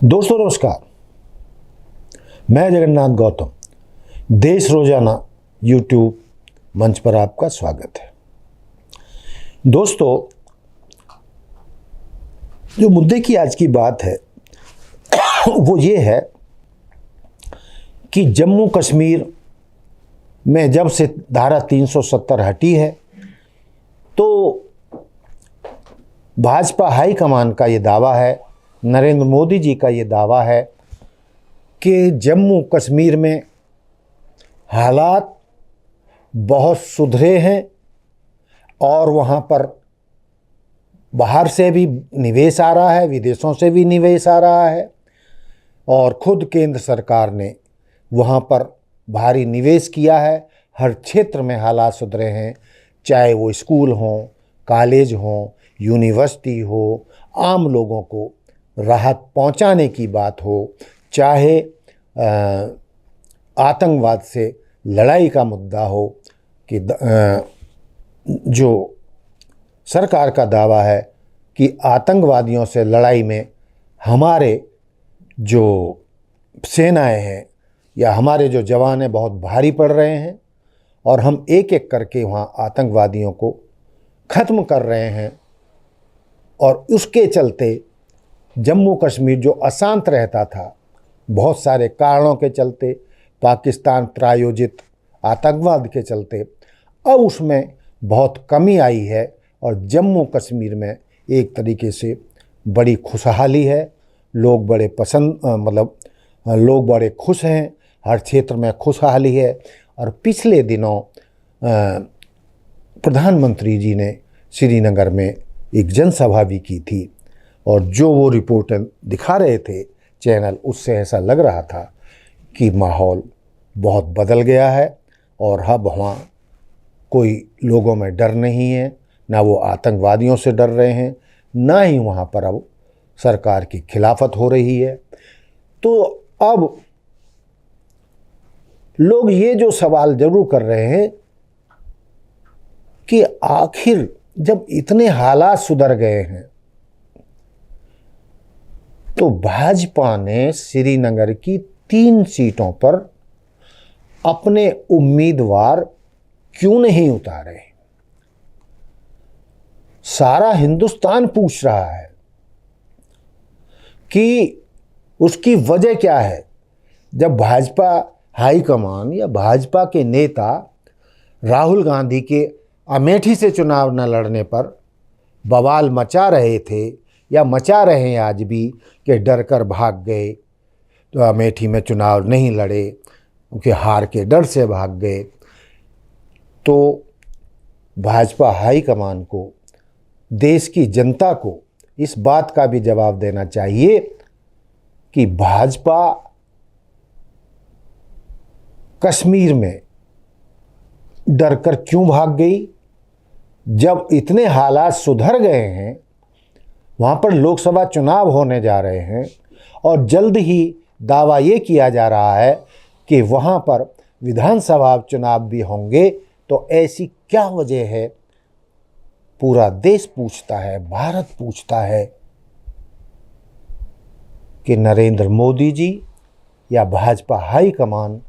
दोस्तों नमस्कार, मैं जगन्नाथ गौतम देश रोजाना यूट्यूब मंच पर आपका स्वागत है। दोस्तों, जो मुद्दे की आज की बात है वो ये है कि जम्मू कश्मीर में जब से धारा 370 हटी है तो भाजपा हाईकमान का ये दावा है, नरेंद्र मोदी जी का ये दावा है कि जम्मू कश्मीर में हालात बहुत सुधरे हैं और वहाँ पर बाहर से भी निवेश आ रहा है, विदेशों से भी निवेश आ रहा है और खुद केंद्र सरकार ने वहाँ पर भारी निवेश किया है। हर क्षेत्र में हालात सुधरे हैं, चाहे वो स्कूल हों, कॉलेज हों, यूनिवर्सिटी हो, आम लोगों को राहत पहुंचाने की बात हो, चाहे आतंकवाद से लड़ाई का मुद्दा हो कि जो सरकार का दावा है कि आतंकवादियों से लड़ाई में हमारे जो सेनाएं हैं या हमारे जो जवान हैं बहुत भारी पड़ रहे हैं और हम एक एक करके वहाँ आतंकवादियों को ख़त्म कर रहे हैं। और उसके चलते जम्मू कश्मीर जो अशांत रहता था, बहुत सारे कारणों के चलते, पाकिस्तान प्रायोजित आतंकवाद के चलते, अब उसमें बहुत कमी आई है और जम्मू कश्मीर में एक तरीके से बड़ी खुशहाली है। लोग बड़े लोग बड़े खुश हैं, हर क्षेत्र में खुशहाली है। और पिछले दिनों प्रधानमंत्री जी ने श्रीनगर में एक जनसभा भी की थी और जो वो रिपोर्टर दिखा रहे थे चैनल, उससे ऐसा लग रहा था कि माहौल बहुत बदल गया है और अब वहाँ कोई लोगों में डर नहीं है, ना वो आतंकवादियों से डर रहे हैं, ना ही वहाँ पर अब सरकार की खिलाफत हो रही है। तो अब लोग ये जो सवाल जरूर कर रहे हैं कि आखिर जब इतने हालात सुधर गए हैं तो भाजपा ने श्रीनगर की 3 सीटों पर अपने उम्मीदवार क्यों नहीं उतारे। सारा हिंदुस्तान पूछ रहा है कि उसकी वजह क्या है। जब भाजपा हाईकमान या भाजपा के नेता राहुल गांधी के अमेठी से चुनाव न लड़ने पर बवाल मचा रहे थे या मचा रहे हैं आज भी कि डर कर भाग गए, तो अमेठी में चुनाव नहीं लड़े क्योंकि हार के डर से भाग गए, तो भाजपा हाईकमान को, देश की जनता को इस बात का भी जवाब देना चाहिए कि भाजपा कश्मीर में डर कर क्यों भाग गई। जब इतने हालात सुधर गए हैं, वहाँ पर लोकसभा चुनाव होने जा रहे हैं और जल्द ही दावा ये किया जा रहा है कि वहाँ पर विधानसभा चुनाव भी होंगे, तो ऐसी क्या वजह है। पूरा देश पूछता है, भारत पूछता है कि नरेंद्र मोदी जी या भाजपा हाईकमान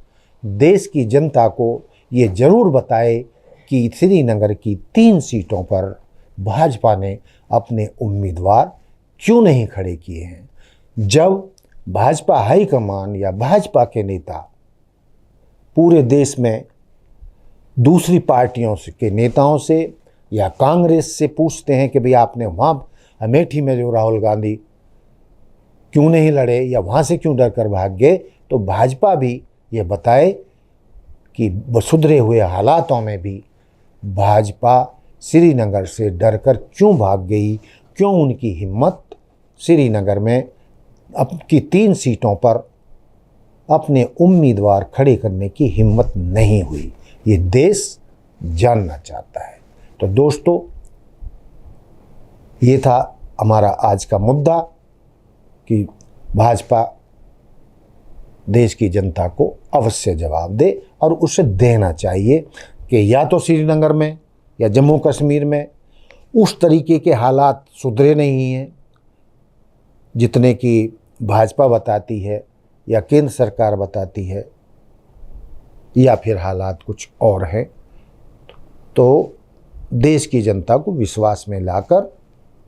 देश की जनता को ये जरूर बताए कि श्रीनगर की 3 सीटों पर भाजपा ने अपने उम्मीदवार क्यों नहीं खड़े किए हैं। जब भाजपा हाईकमान या भाजपा के नेता पूरे देश में दूसरी पार्टियों के नेताओं से या कांग्रेस से पूछते हैं कि भाई आपने वहाँ अमेठी में जो राहुल गांधी क्यों नहीं लड़े या वहाँ से क्यों डर कर भाग गए, तो भाजपा भी ये बताए कि सुधरे हुए हालातों में भी भाजपा श्रीनगर से डरकर क्यों भाग गई, क्यों उनकी हिम्मत श्रीनगर में की 3 सीटों पर अपने उम्मीदवार खड़े करने की हिम्मत नहीं हुई। ये देश जानना चाहता है। तो दोस्तों, ये था हमारा आज का मुद्दा कि भाजपा देश की जनता को अवश्य जवाब दे और उसे देना चाहिए कि या तो श्रीनगर में या जम्मू कश्मीर में उस तरीके के हालात सुधरे नहीं हैं जितने कि भाजपा बताती है या केंद्र सरकार बताती है या फिर हालात कुछ और हैं, तो देश की जनता को विश्वास में लाकर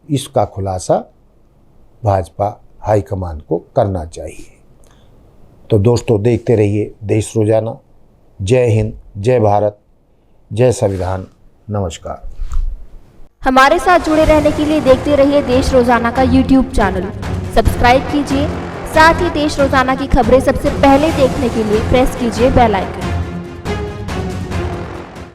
इसका खुलासा भाजपा हाईकमान को करना चाहिए। तो दोस्तों, देखते रहिए देश रोजाना। जय हिंद, जय भारत, जय संविधान। नमस्कार। हमारे साथ जुड़े रहने के लिए देखते रहिए देश रोजाना का YouTube चैनल। सब्सक्राइब कीजिए, साथ ही देश रोजाना की खबरें सबसे पहले देखने के लिए प्रेस कीजिए बेल आइकन।